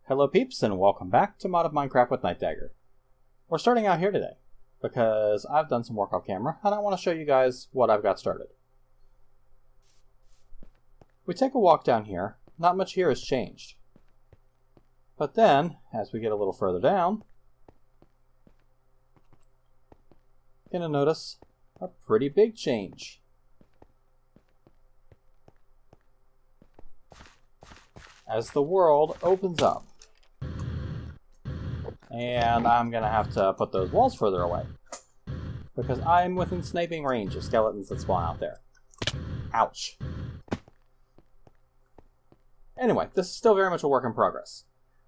Hello peeps and welcome back to Mod of Minecraft with Nightdagger. We're starting out here today because I've done some work off camera and I want to show you guys what I've got started. We take a walk down here, not much here has changed. But then, as we get a little further down, you're going to notice a pretty big change. As the world opens up. And I'm going to have to put those walls further away, because I'm within sniping range of skeletons that spawn out there. Ouch. Anyway, this is still very much a work in progress.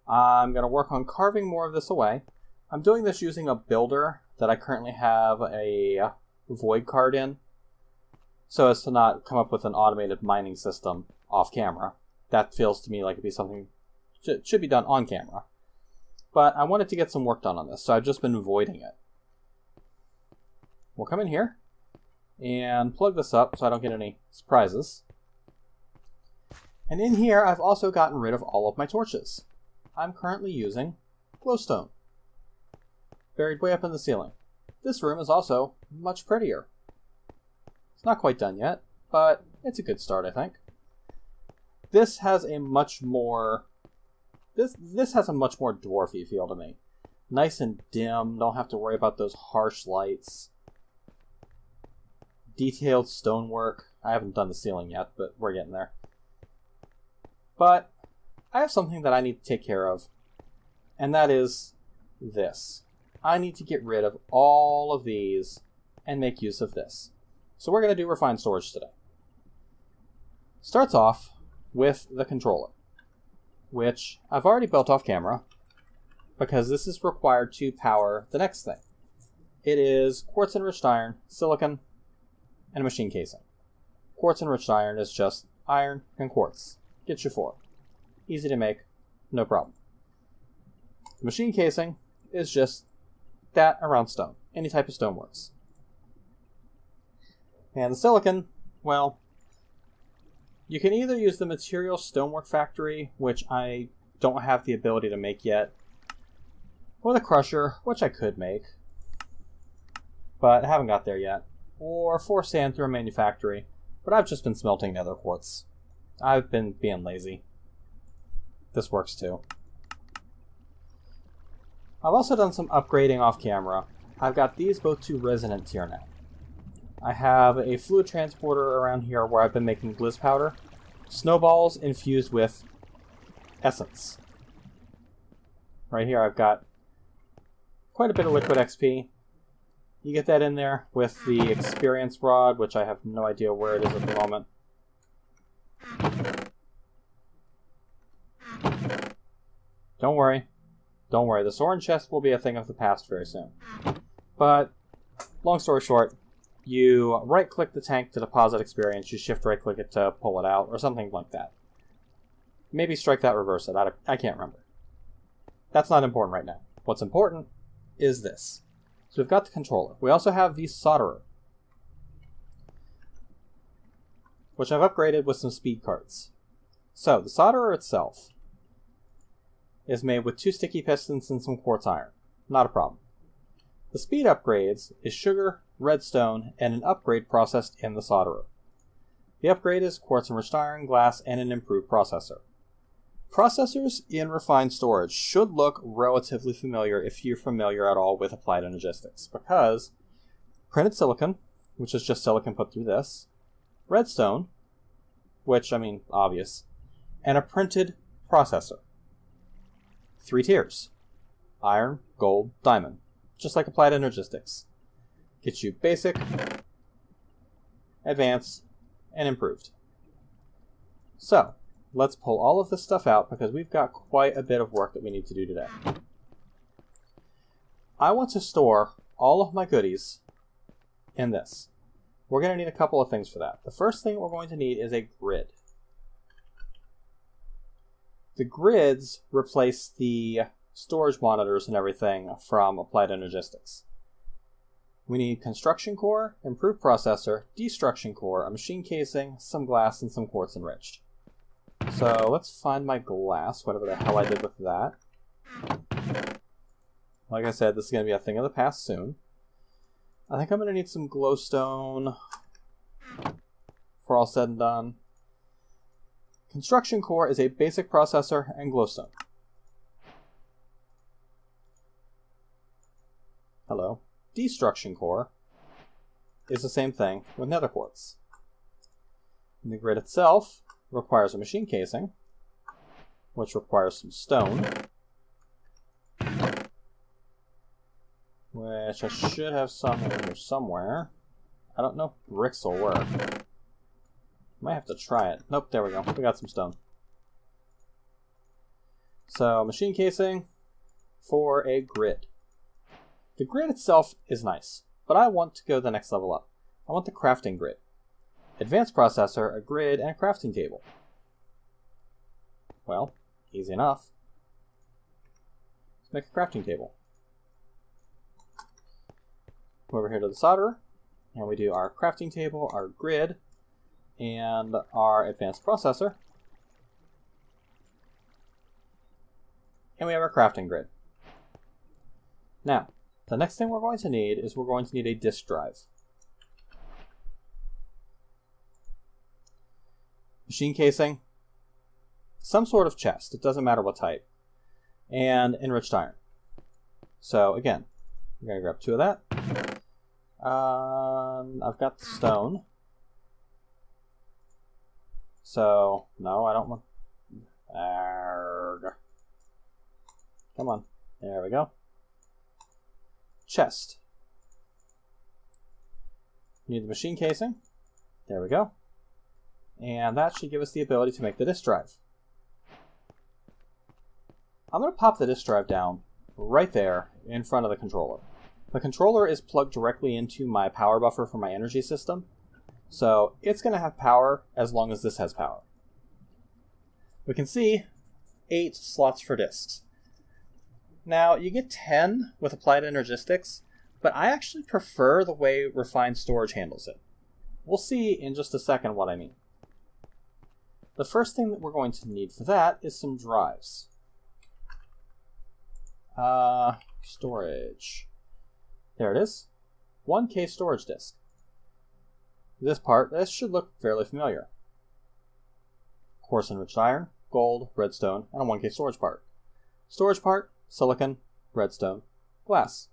I'm going to work on carving more of this away. I'm doing this using a builder that I currently have a void card in, so as to not come up with an automated mining system off camera. That feels to me like it'd be something that should be done on camera. But I wanted to get some work done on this, so I've just been voiding it. We'll come in here and plug this up so I don't get any surprises. And in here, I've also gotten rid of all of my torches. I'm currently using glowstone, buried way up in the ceiling. This room is also much prettier. It's not quite done yet, but it's a good start, I think. This has a much more This has a much more dwarfy feel to me. Nice and dim, don't have to worry about those harsh lights. Detailed stonework. I haven't done the ceiling yet, but we're getting there. But I have something that I need to take care of, and that is this. I need to get rid of all of these and make use of this. So we're going to do refined storage today. Starts off with the controller, which I've already built off camera because this is required to power the next thing. It is quartz enriched iron, silicon, and a machine casing. Quartz enriched iron is just iron and quartz. Gets you 4. Easy to make, no problem. The machine casing is just that around stone. Any type of stone works. And the silicon, well, you can either use the Material Stonework Factory, which I don't have the ability to make yet, or the Crusher, which I could make, but I haven't got there yet, or force sand through a manufactory, but I've just been smelting nether quartz. I've been being lazy. This works too. I've also done some upgrading off camera. I've got these both to resonant tier now. I have a fluid transporter around here where I've been making glizz powder. Snowballs infused with essence. Right here I've got quite a bit of liquid XP. You get that in there with the experience rod, which I have no idea where it is at the moment. Don't worry. Don't worry. The Soaryn chest will be a thing of the past very soon. But, long story short, you right-click the tank to deposit experience, you shift-right-click it to pull it out, or something like that. Maybe strike that, reverse it, I can't remember. That's not important right now. What's important is this. So we've got the controller. We also have the solderer, which I've upgraded with some speed cards. So, the solderer itself is made with 2 sticky pistons and some quartz iron. Not a problem. The speed upgrades is sugar, redstone, and an upgrade processed in the solderer. The upgrade is quartz enriched iron, glass, and an improved processor. Processors in refined storage should look relatively familiar if you're familiar at all with applied energistics, because printed silicon, which is just silicon put through this, redstone, which, I mean, obvious, and a printed processor. 3 tiers. Iron, gold, diamond. Just like applied energistics. Gets you basic, advanced, and improved. So, let's pull all of this stuff out because we've got quite a bit of work that we need to do today. I want to store all of my goodies in this. We're going to need a couple of things for that. The first thing we're going to need is a grid. The grids replace the storage monitors and everything from applied energistics. We need construction core, improved processor, destruction core, a machine casing, some glass, and some quartz enriched. So let's find my glass, whatever the hell I did with that. Like I said, this is going to be a thing of the past soon. I think I'm going to need some glowstone for all said and done. Construction core is a basic processor and glowstone. Hello. Destruction core is the same thing with nether quartz. And the grid itself requires a machine casing, which requires some stone, which I should have some in here somewhere. I don't know if bricks will work. Might have to try it. Nope, there we go. We got some stone. So, machine casing for a grid. The grid itself is nice, but I want to go the next level up. I want the crafting grid. Advanced processor, a grid, and a crafting table. Well, easy enough. Let's make a crafting table. Come over here to the solderer, and we do our crafting table, our grid, and our advanced processor. And we have our crafting grid. Now, the next thing we're going to need is we're going to need a disk drive. Machine casing, some sort of chest, it doesn't matter what type, and enriched iron. So again, I'm going to grab 2 of that. I've got the stone. So, no, I don't want... Arrgh. Come on. There we go. Chest. Need the machine casing. There we go. And that should give us the ability to make the disk drive. I'm going to pop the disk drive down right there in front of the controller. The controller is plugged directly into my power buffer for my energy system, so it's going to have power as long as this has power. We can see 8 slots for disks. Now, you get 10 with applied energistics, but I actually prefer the way refined storage handles it. We'll see in just a second what I mean. The first thing that we're going to need for that is some drives. Storage. There it is. 1K storage disk. This should look fairly familiar. Coarse enriched iron, gold, redstone, and a 1K storage part. Storage part, silicon, redstone, glass.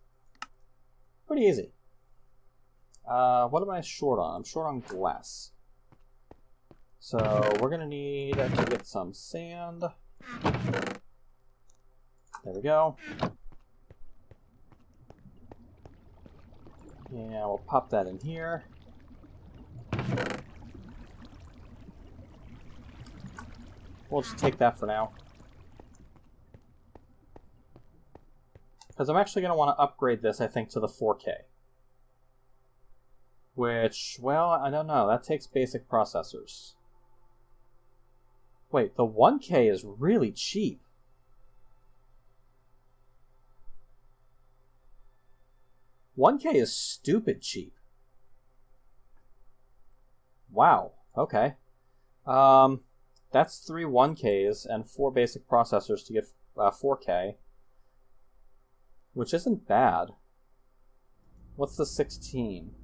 Pretty easy. What am I short on? I'm short on glass. So we're going to need to get some sand. There we go. Yeah, we'll pop that in here. We'll just take that for now. Because I'm actually going to want to upgrade this, I think, to the 4K. Which, well, I don't know. That takes basic processors. Wait, the 1K is really cheap. $1K is stupid cheap. Wow, okay. That's 3 1Ks and 4 basic processors to get 4K. Which isn't bad. What's the 16?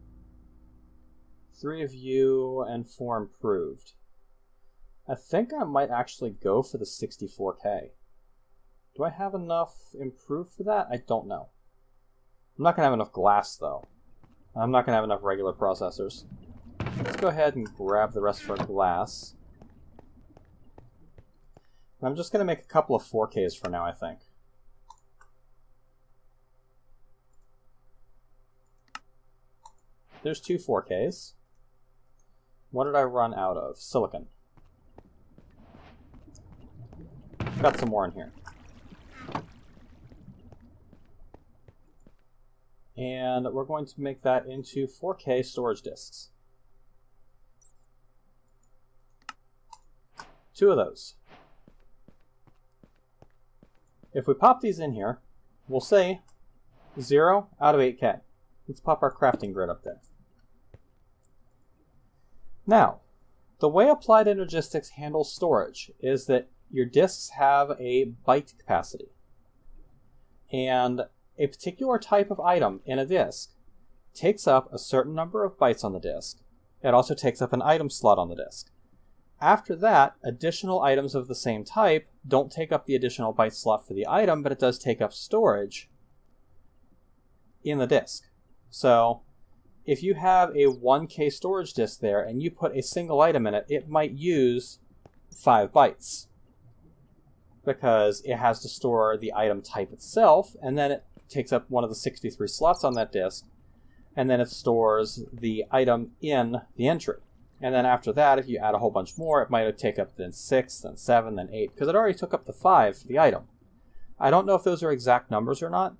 3 of you and 4 improved. I think I might actually go for the 64K. Do I have enough improved for that? I don't know. I'm not going to have enough glass, though. I'm not going to have enough regular processors. Let's go ahead and grab the rest of our glass. And I'm just going to make a couple of 4Ks for now, I think. There's 2 4Ks. What did I run out of? Silicon. Got some more in here. And we're going to make that into 4K storage disks. 2 of those. If we pop these in here, we'll say 0 out of 8K. Let's pop our crafting grid up there. Now, The way Applied Energistics handles storage is that your disks have a byte capacity. And a particular type of item in a disk takes up a certain number of bytes on the disk. It also takes up an item slot on the disk. After that, additional items of the same type don't take up the additional byte slot for the item, but it does take up storage in the disk. So if you have a 1K storage disk there and you put a single item in it, it might use 5 bytes because it has to store the item type itself, and then it takes up one of the 63 slots on that disk, and then it stores the item in the entry. And then after that, if you add a whole bunch more, it might take up then 6, then 7, then 8, because it already took up the 5 for the item. I don't know if those are exact numbers or not.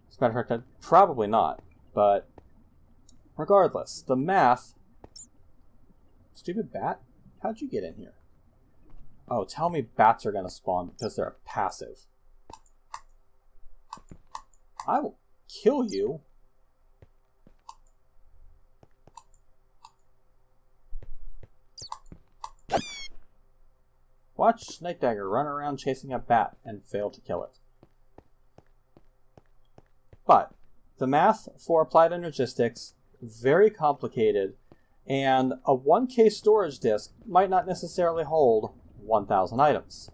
As a matter of fact, probably not. But regardless, the math... Stupid bat? How'd you get in here? Oh, tell me bats are going to spawn because they're passive. I will kill you. Watch Nightdagger run around chasing a bat and fail to kill it. But the math for Applied Energistics, very complicated, and a 1K storage disk might not necessarily hold 1,000 items.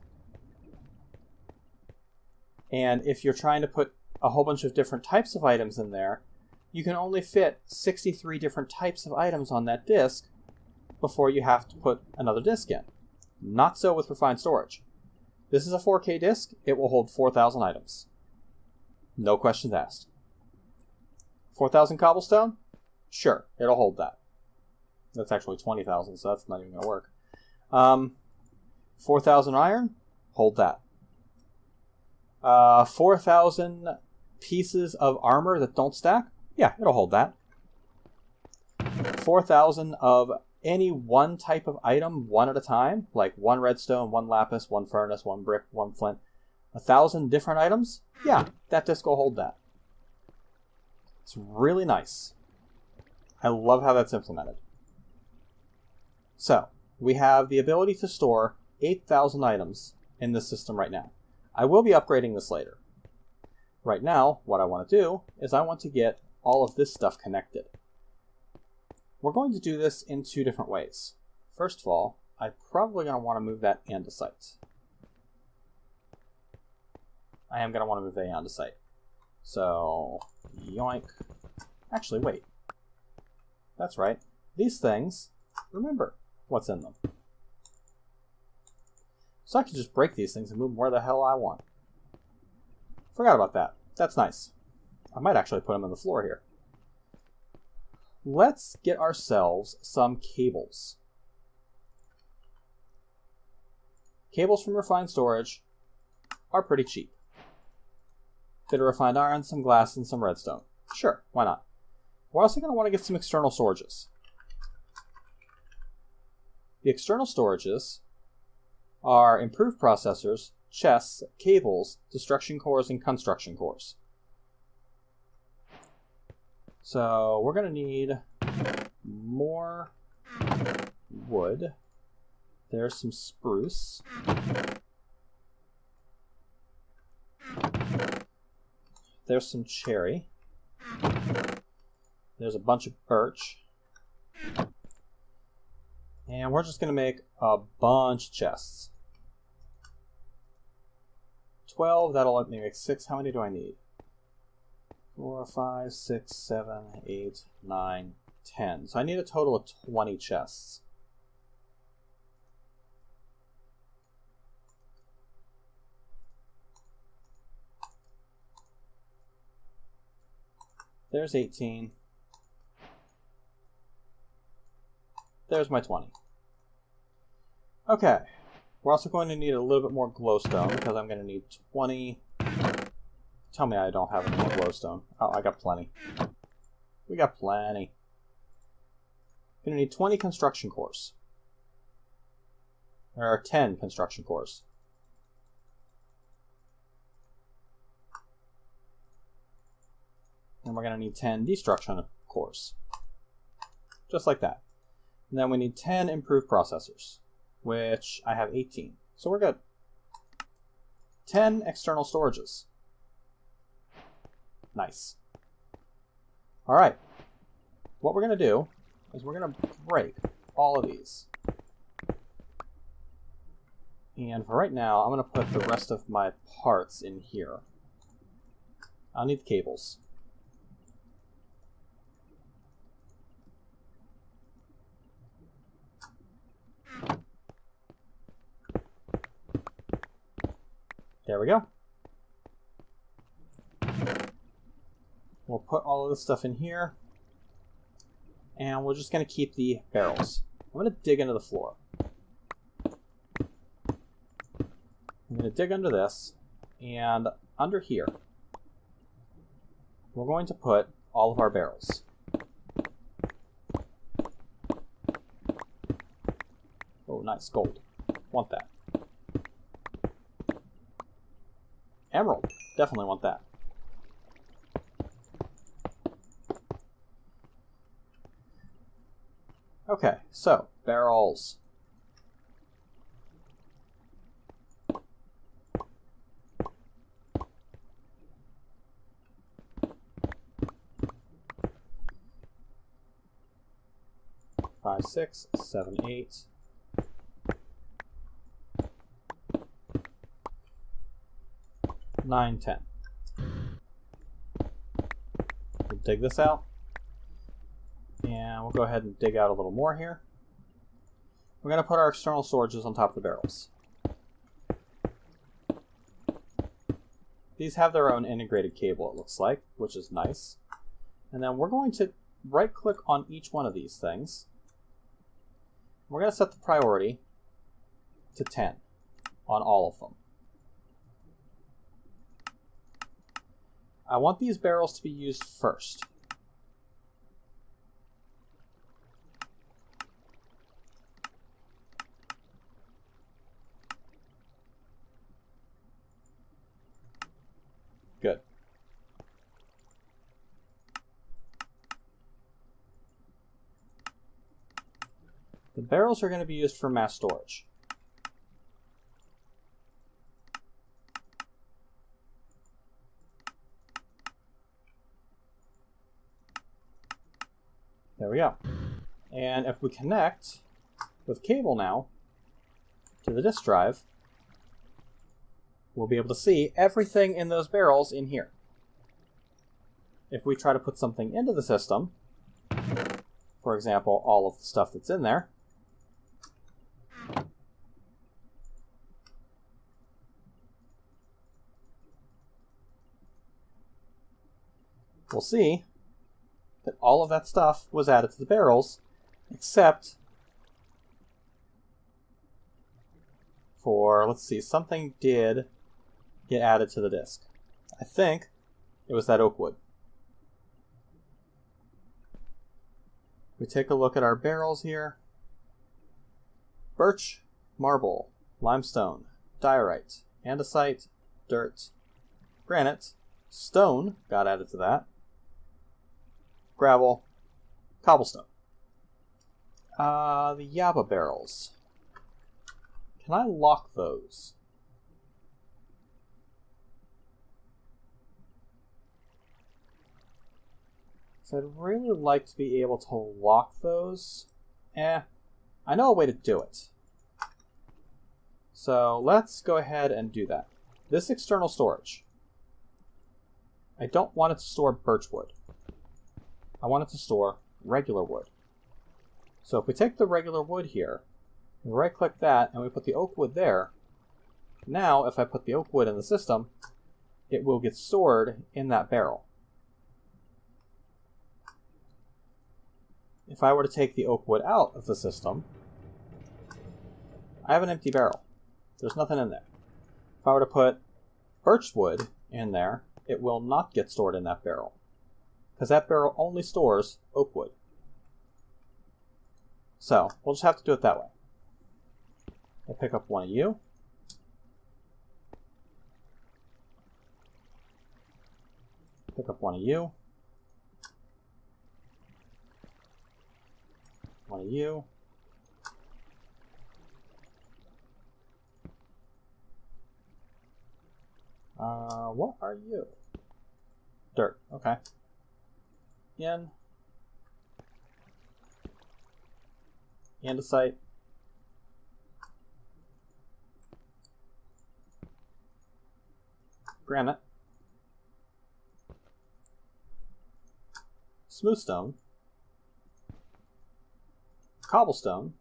And if you're trying to put a whole bunch of different types of items in there, you can only fit 63 different types of items on that disk before you have to put another disk in. Not so with refined storage. This is a 4K disk. It will hold 4,000 items. No questions asked. 4,000 cobblestone? Sure, it'll hold that. That's actually 20,000, so that's not even going to work. 4,000 iron? Hold that. 4,000 pieces of armor that don't stack? Yeah, it'll hold that. 4,000 of any one type of item, one at a time, like one redstone, one lapis, one furnace, one brick, one flint. 1,000 different items? Yeah, that disk will hold that. It's really nice. I love how that's implemented. So, we have the ability to store 8,000 items in this system right now. I will be upgrading this later. Right now, what I want to do is I want to get all of this stuff connected. We're going to do this in 2 different ways. First of all, I'm probably going to want to move that andesite. I am going to want to move the andesite. So, yoink. Actually, wait. That's right. These things, remember what's in them. So I can just break these things and move them where the hell I want. Forgot about that. That's nice. I might actually put them on the floor here. Let's get ourselves some cables. Cables from refined storage are pretty cheap. Bit of refined iron, some glass, and some redstone. Sure, why not? We're also going to want to get some external storages. The external storages are improved processors, chests, cables, destruction cores, and construction cores. So we're going to need more wood. There's some spruce. There's some cherry. There's a bunch of birch. And we're just going to make a bunch of chests. 12, that'll let me make 6. How many do I need? 4, 5, 6, 7, 8, 9, 10. So I need a total of 20 chests. There's 18. There's my 20. Okay. We're also going to need a little bit more glowstone because I'm going to need 20. Tell me I don't have any more glowstone. Oh, I got plenty. We got plenty. Going to need 20 construction cores. There are 10 construction cores. And we're going to need 10 destruction cores. Just like that. And then we need 10 improved processors, which I have 18. So we're good. 10 external storages. Nice. All right. What we're going to do is we're going to break all of these. And for right now, I'm going to put the rest of my parts in here. I'll need the cables. There we go. We'll put all of this stuff in here. And we're just going to keep the barrels. I'm going to dig into the floor. I'm going to dig under this, and under here, we're going to put all of our barrels. Oh, nice, gold. Want that. Emerald. Definitely want that. Okay, so, barrels. Five, 6, 7, 8. Nine, 10. We'll dig this out. And we'll go ahead and dig out a little more here. We're going to put our external storages on top of the barrels. These have their own integrated cable, it looks like, which is nice. And then we're going to right-click on each one of these things. We're going to set the priority to 10 on all of them. I want these barrels to be used first. Good. The barrels are going to be used for mass storage. There we go. And if we connect with cable now to the disk drive, we'll be able to see everything in those barrels in here. If we try to put something into the system, for example, all of the stuff that's in there, we'll see that all of that stuff was added to the barrels, except for, let's see, something did get added to the disk. I think it was that oak wood. We take a look at our barrels here. Birch, marble, limestone, diorite, andesite, dirt, granite, stone got added to that, gravel, cobblestone. The Yaba barrels. Can I lock those? So I'd really like to be able to lock those. I know a way to do it. So let's go ahead and do that. This external storage, I don't want it to store birch wood. I want it to store regular wood. So if we take the regular wood here, we right-click that, and we put the oak wood there, now if I put the oak wood in the system, it will get stored in that barrel. If I were to take the oak wood out of the system, I have an empty barrel. There's nothing in there. If I were to put birch wood in there, it will not get stored in that barrel, because that barrel only stores oak wood. So we'll just have to do it that way. I'll pick up one of you. Pick up one of you. One of you. What are you? Dirt. Okay. In. Andesite. Granite. Smooth stone. Cobblestone.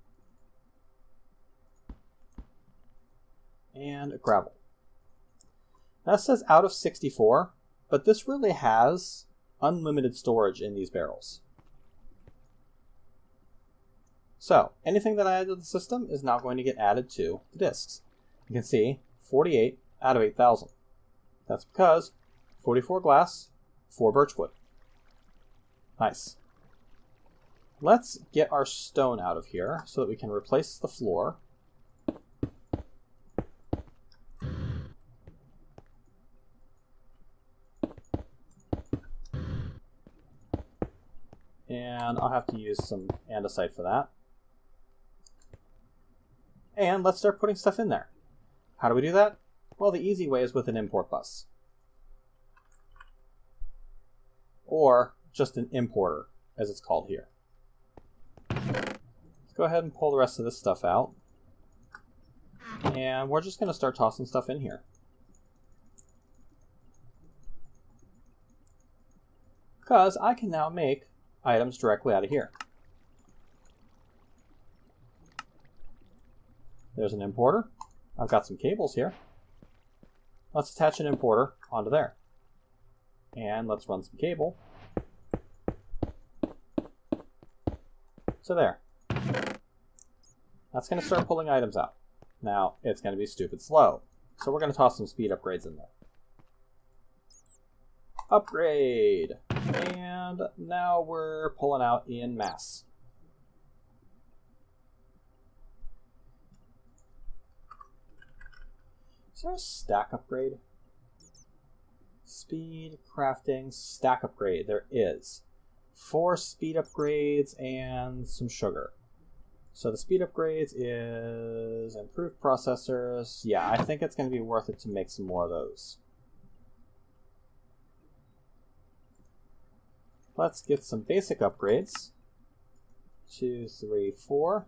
And gravel. That says out of 64, but this really has unlimited storage in these barrels. So, anything that I add to the system is now going to get added to the disks. You can see 48 out of 8,000. That's because 44 glass, 4 birchwood. Nice. Let's get our stone out of here so that we can replace the floor. And I'll have to use some andesite for that. And let's start putting stuff in there. How do we do that? Well, the easy way is with an import bus. Or just an importer, as it's called here. Let's go ahead and pull the rest of this stuff out. And we're just going to start tossing stuff in here. Because I can now make items directly out of here. There's an importer. I've got some cables here. Let's attach an importer onto there. And let's run some cable. So there. That's going to start pulling items out. Now, it's going to be stupid slow. So we're going to toss some speed upgrades in there. Upgrade! And now we're pulling out in mass. Is there a stack upgrade? Speed, crafting, stack upgrade. There is. 4 speed upgrades and some sugar. So the speed upgrades is improved processors. Yeah, I think it's going to be worth it to make some more of those. Let's get some basic upgrades. 2, 3, 4.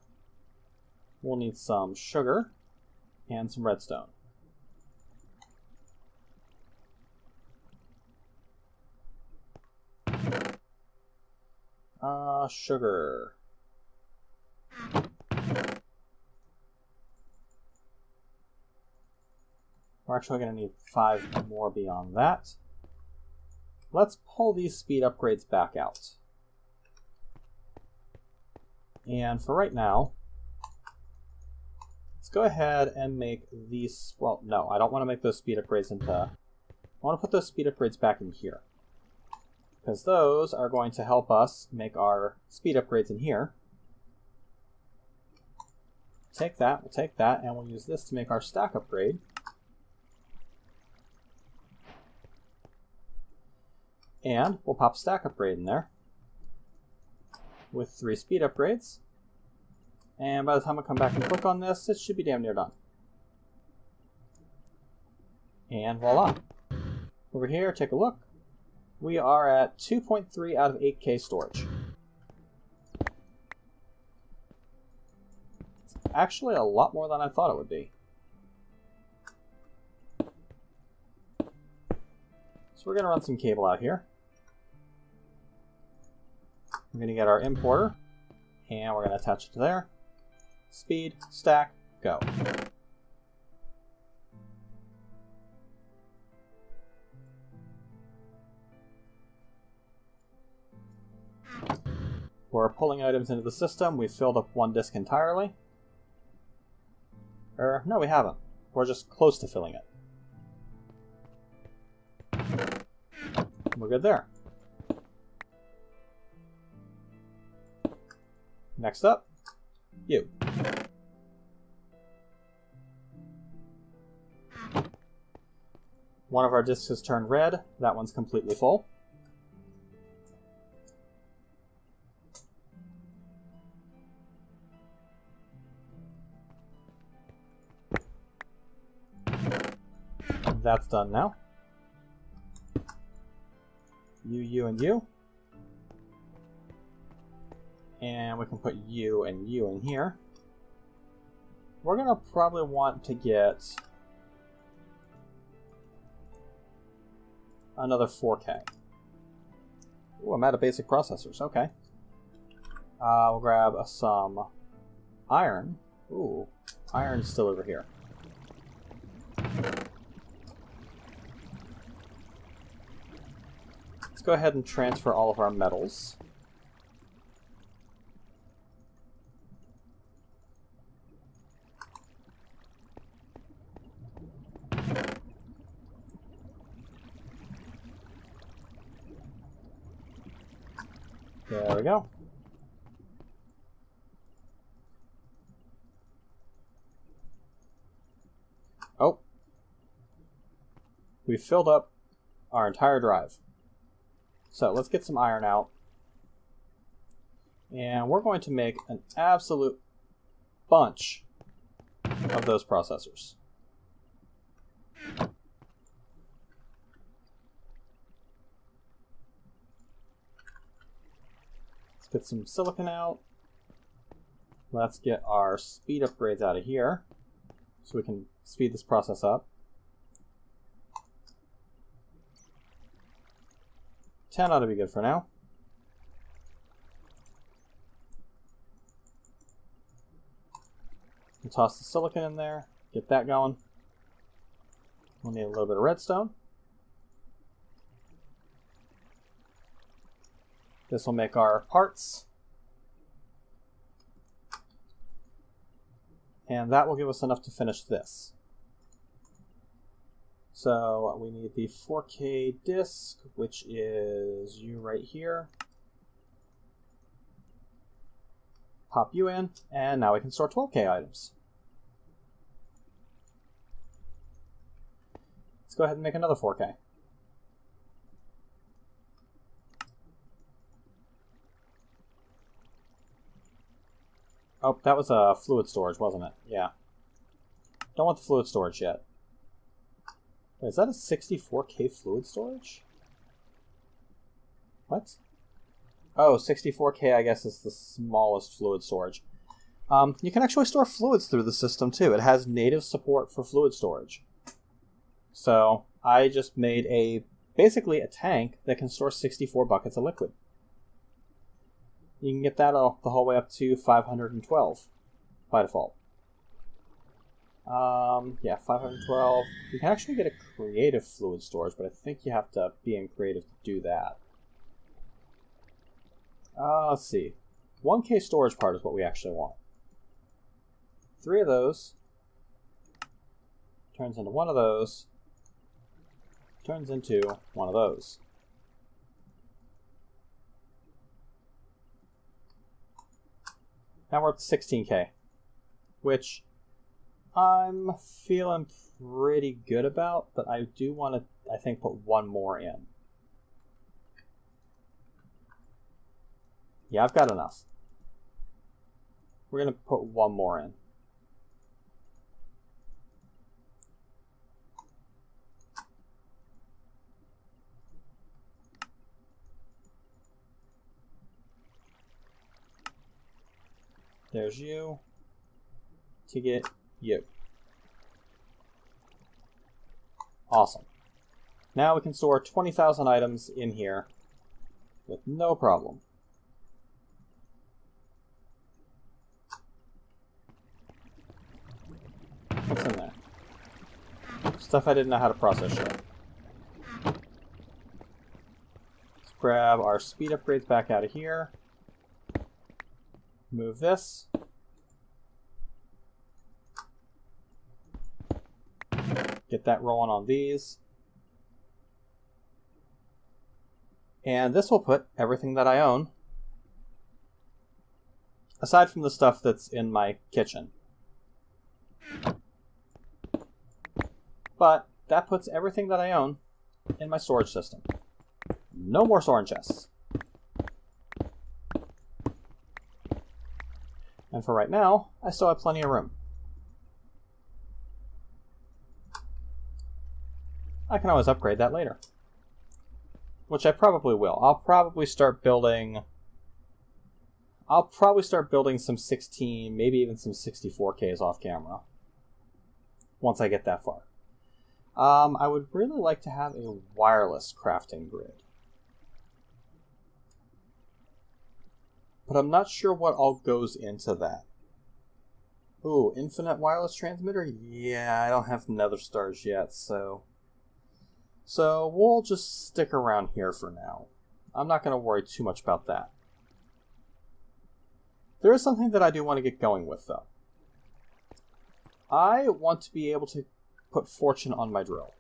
We'll need some sugar and some redstone. Sugar. We're actually going to need 5 more beyond that. Let's pull these speed upgrades back out. And for right now, let's go ahead and make these, well, no, I don't want to make those speed upgrades into, I want to put those speed upgrades back in here. Because those are going to help us make our speed upgrades in here. Take that, we'll take that, and we'll use this to make our stack upgrade. And we'll pop stack upgrade in there with 3 speed upgrades. And by the time I come back and click on this, it should be damn near done. And voila. Over here, take a look. We are at 2.3 out of 8K storage. It's actually a lot more than I thought it would be. So we're going to run some cable out here. We're going to get our importer, and we're going to attach it to there. Speed, stack, go. We're pulling items into the system. We've filled up 1 disk entirely. No, we haven't. We're just close to filling it. We're good there. Next up, you. One of our disks has turned red. That one's completely full. that's done now. You, and you. And we can put you and you in here. We're going to probably want to get another 4K. Ooh, I'm out of basic processors. Okay. We'll grab some iron. Ooh, iron's still over here. Let's go ahead and transfer all of our metals. There we go. Oh. We've filled up our entire drive. So let's get some iron out. And we're going to make an absolute bunch of those processors. Let's get some silicon out. Let's get our speed upgrades out of here so we can speed this process up. 10 ought to be good for now. We'll toss the silicon in there, get that going. We'll need a little bit of redstone. This will make our parts. And that will give us enough to finish this. So we need the 4K disk, which is you right here. Pop you in, and now we can store 12K items. Let's go ahead and make another 4K. Oh, that was a fluid storage, wasn't it? Yeah. Don't want the fluid storage yet. Wait, is that a 64K fluid storage? What? Oh, 64K I guess is the smallest fluid storage. You can actually store fluids through the system too. It has native support for fluid storage. So I just made basically a tank that can store 64 buckets of liquid. You can get that the whole way up to 512 by default. Yeah, 512. You can actually get a creative fluid storage, but I think you have to be in creative to do that. Let's see. 1K storage part is what we actually want. 3 of those turns into 1 of those, turns into 1 of those. Now we're up to 16K, which I'm feeling pretty good about, but I do want to, I think, put 1 more in. Yeah, I've got enough. We're going to put 1 more in. There's you to get you. Awesome. Now we can store 20,000 items in here with no problem. What's in there? Stuff I didn't know how to process yet. Let's grab our speed upgrades back out of here. Move this. Get that rolling on these. And this will put everything that I own, aside from the stuff that's in my kitchen. But that puts everything that I own in my storage system. No more storage chests. And for right now, I still have plenty of room. I can always upgrade that later. Which I probably will. I'll probably start building some 16, maybe even some 64Ks off camera. Once I get that far. I would really like to have a wireless crafting grid. But I'm not sure what all goes into that. Ooh, infinite wireless transmitter? Yeah, I don't have nether stars yet, so we'll just stick around here for now. I'm not going to worry too much about that. There is something that I do want to get going with, though. I want to be able to put fortune on my drill.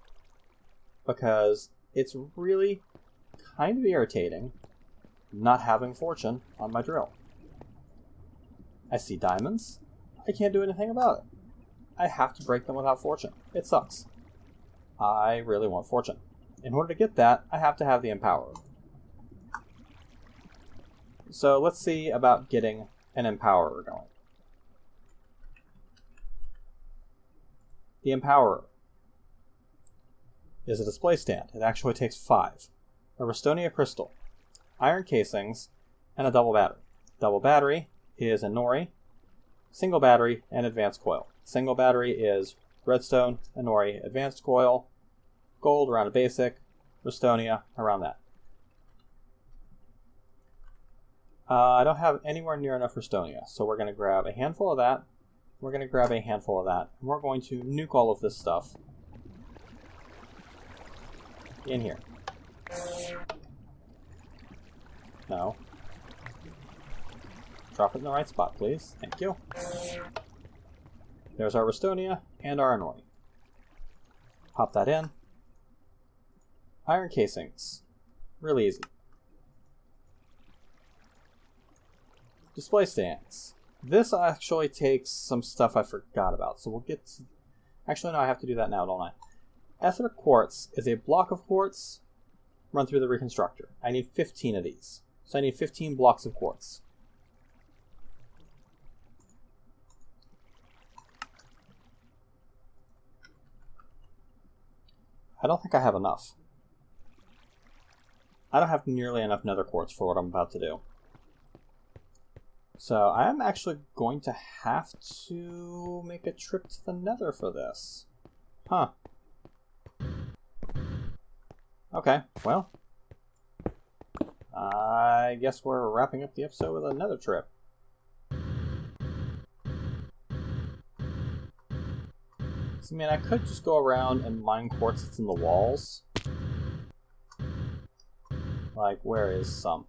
Because it's really kind of irritating not having fortune on my drill. I see diamonds. I can't do anything about it. I have to break them without fortune. It sucks. I really want fortune. In order to get that, I have to have the Empower. So let's see about getting an Empower going. The Empower is a display stand. It actually takes 5. A Restonia crystal, iron casings, and a double battery. Double battery is a nori, single battery, and advanced coil. Single battery is redstone, a nori, advanced coil, gold around a basic, Restonia around that. I don't have anywhere near enough Restonia, so we're going to grab a handful of that. We're going to grab a handful of that, and we're going to nuke all of this stuff in here. No. Drop it in the right spot, please. Thank you. There's our Restonia and our Anori. Pop that in. Iron casings. Really easy. Display stands. This actually takes some stuff I forgot about, so we'll get to... Actually, no, I have to do that now, don't I? Ether quartz is a block of quartz run through the reconstructor. I need 15 of these. So I need 15 blocks of quartz. I don't think I have enough. I don't have nearly enough nether quartz for what I'm about to do. So I am actually going to have to make a trip to the nether for this. Huh. Okay, well. I guess we're wrapping up the episode with another trip. So, I mean, I could just go around and mine quartz that's in the walls. Like, where is some?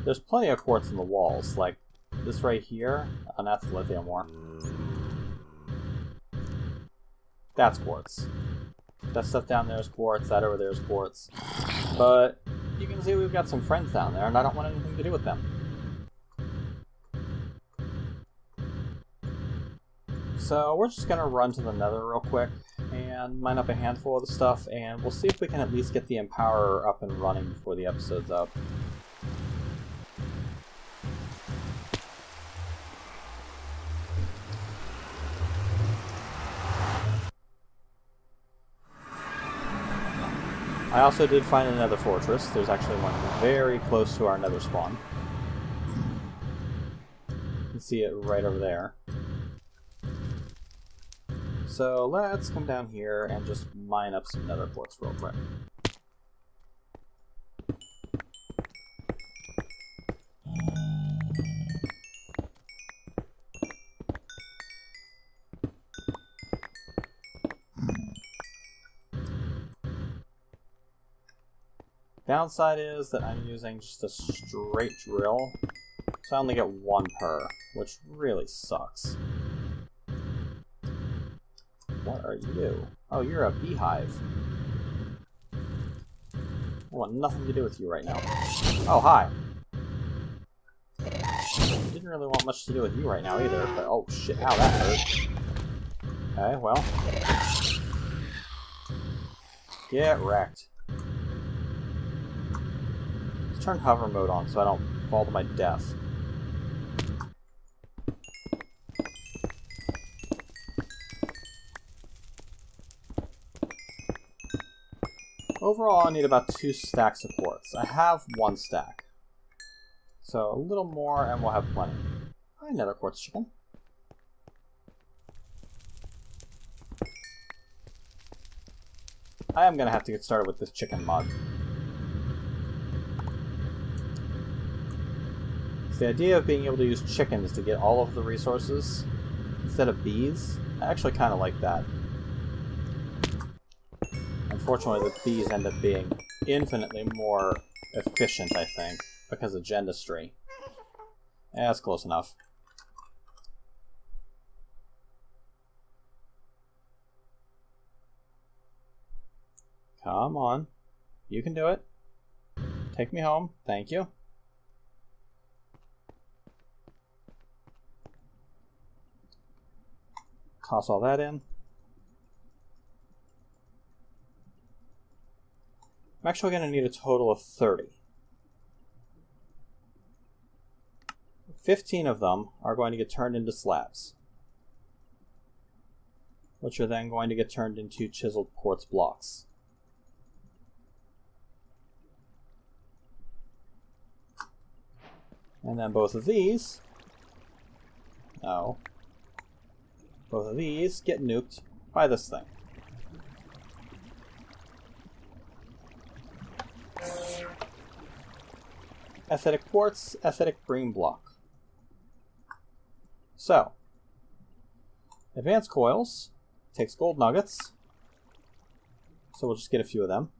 There's plenty of quartz in the walls, like this right here. And that's lithium ore. That's quartz. That stuff down there is quartz, that over there is quartz. But you can see we've got some friends down there, and I don't want anything to do with them. So we're just going to run to the nether real quick and mine up a handful of the stuff, and we'll see if we can at least get the Empower up and running before the episode's up. I also did find another fortress. There's actually one very close to our nether spawn. You can see it right over there. So let's come down here and just mine up some nether quartz real quick. Downside is that I'm using just a straight drill, so I only get 1 per, which really sucks. What are you? Oh, you're a beehive. I want nothing to do with you right now. Oh, hi! Didn't really want much to do with you right now either, but oh shit, ow, that hurt. Okay, well. Get wrecked. Let's turn hover mode on so I don't fall to my death. Overall, I need about 2 stacks of quartz. I have 1 stack. So a little more and we'll have plenty. Another quartz chicken. I am going to have to get started with this chicken mod. So the idea of being able to use chickens to get all of the resources instead of bees, I actually kind of like that. Unfortunately, the bees end up being infinitely more efficient, I think, because of gendistry. Yeah, that's close enough. Come on. You can do it. Take me home. Thank you. Toss all that in. I'm actually going to need a total of 30. 15 of them are going to get turned into slabs, which are then going to get turned into chiseled quartz blocks. And then both of these, no, both of these get nuked by this thing. Aesthetic quartz, aesthetic green block. So, advanced coils takes gold nuggets, so we'll just get a few of them.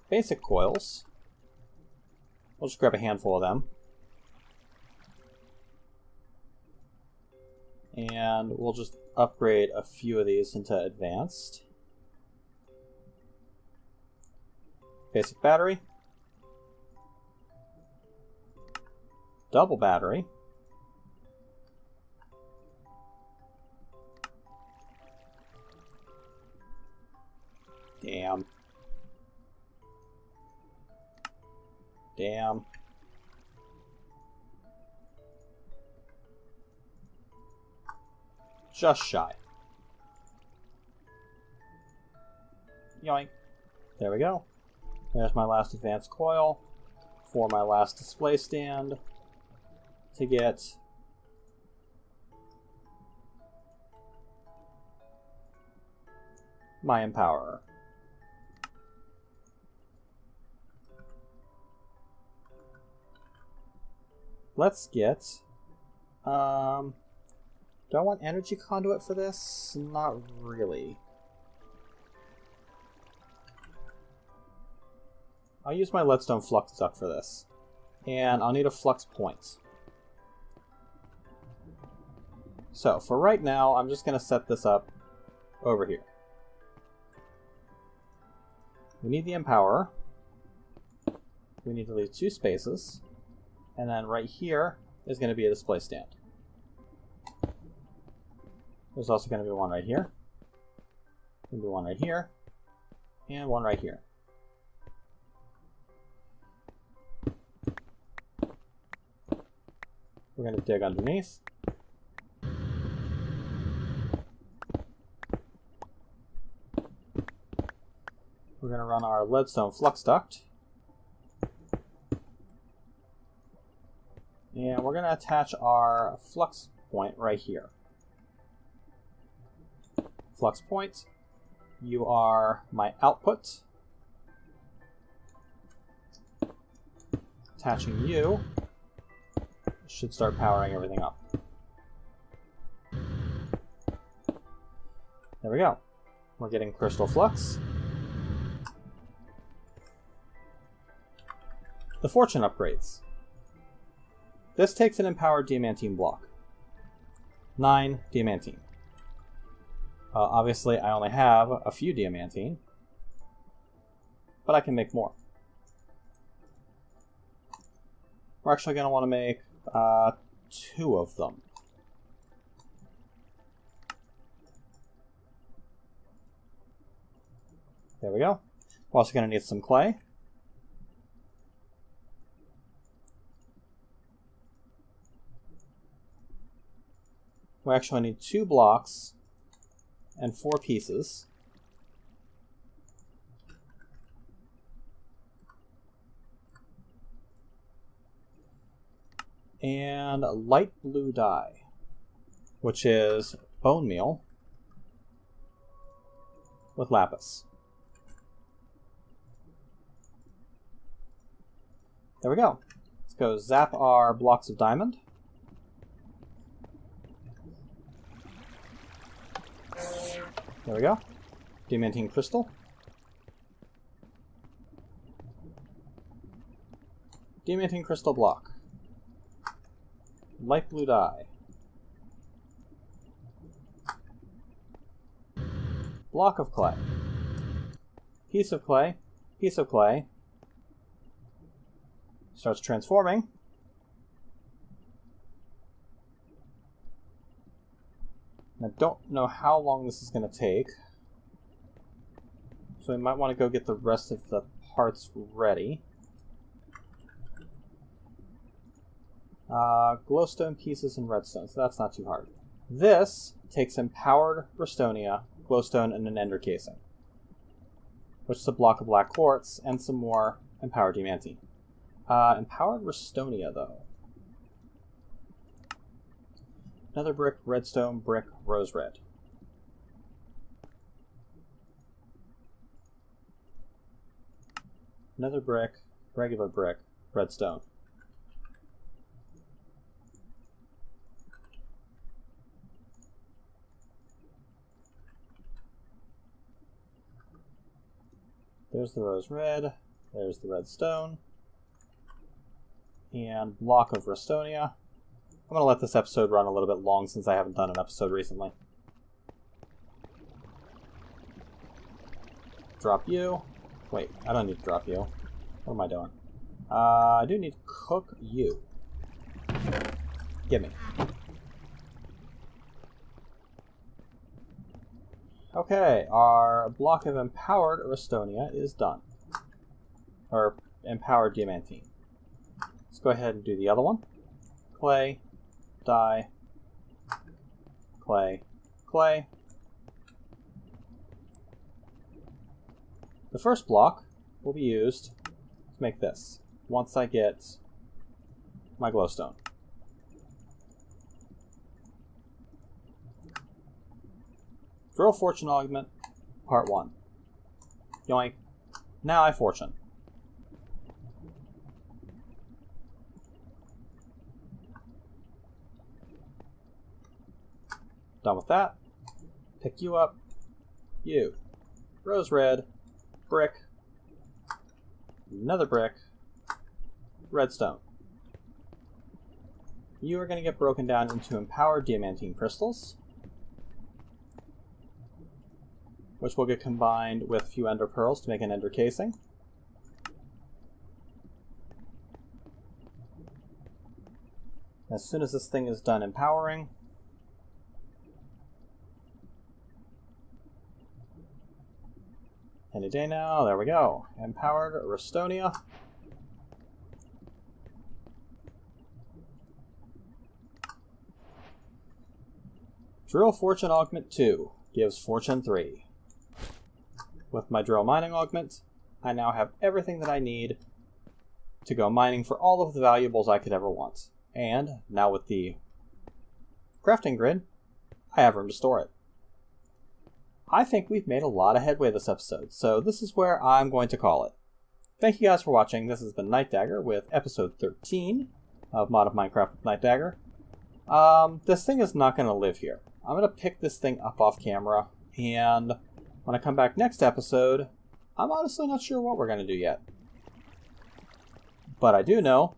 Basic coils, we'll just grab a handful of them. And we'll just upgrade a few of these into advanced. Basic battery. Double battery. Damn. Damn. Just shy. Yoink. There we go. There's my last advanced coil for my last display stand to get my empowerer. Let's get do I want energy conduit for this? Not really. I'll use my leadstone flux duct for this. And I'll need a flux point. So, for right now, I'm just going to set this up over here. We need the empowerer. We need to leave 2 spaces. And then right here is going to be a display stand. There's also going to be one right here. Going to be one right here. And one right here. We're going to dig underneath. We're going to run our leadstone flux duct. And we're going to attach our flux point right here. Flux point, you are my output. Attaching you should start powering everything up. There we go. We're getting crystal flux. The fortune upgrades. This takes an empowered diamantine block. 9 diamantine. Obviously, I only have a few diamantine, but I can make more. We're actually going to want to make 2 of them. There we go. We're also going to need some clay. We actually need 2 blocks and 4 pieces. And a light blue dye, which is bone meal with lapis. There we go. Let's go zap our blocks of diamond. There we go. Diamantine crystal. Diamantine crystal block. Light blue dye. Block of clay. Piece of clay. Piece of clay. Starts transforming. I don't know how long this is going to take, so we might want to go get the rest of the parts ready. Glowstone pieces and redstone, so that's not too hard. This takes empowered Restonia, glowstone, and an ender casing, which is a block of black quartz and some more empowered diamantine. Empowered Restonia, though. Another brick, redstone, brick, rose red. Another brick, regular brick, redstone. There's the rose red, there's the redstone, and block of Restonia. I'm going to let this episode run a little bit long since I haven't done an episode recently. Drop you. Wait, I don't need to drop you. What am I doing? I do need to cook you. Gimme. Okay, our block of empowered Restonia is done. Or empowered diamantine. Let's go ahead and do the other one. Clay. Dye, clay, clay. The first block will be used to make this once I get my glowstone. Drill fortune augment, part 1. Yoink. Now I fortune. Done with that. Pick you up. You. Rose red. Brick. Another brick. Redstone. You are going to get broken down into empowered diamantine crystals, which will get combined with a few ender pearls to make an ender casing. As soon as this thing is done empowering, any day now, there we go. Empowered Restonia. Drill Fortune Augment 2 gives Fortune 3. With my Drill Mining Augment, I now have everything that I need to go mining for all of the valuables I could ever want. And now with the crafting grid, I have room to store it. I think we've made a lot of headway this episode, so this is where I'm going to call it. Thank you guys for watching. This has been Nightdagger with episode 13 of Mod of Minecraft with Nightdagger. This thing is not going to live here. I'm going to pick this thing up off camera, and when I come back next episode, I'm honestly not sure what we're going to do yet. But I do know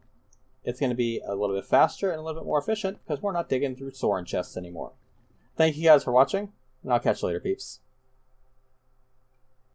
it's going to be a little bit faster and a little bit more efficient because we're not digging through Soaryn chests anymore. Thank you guys for watching, and I'll catch you later, peeps.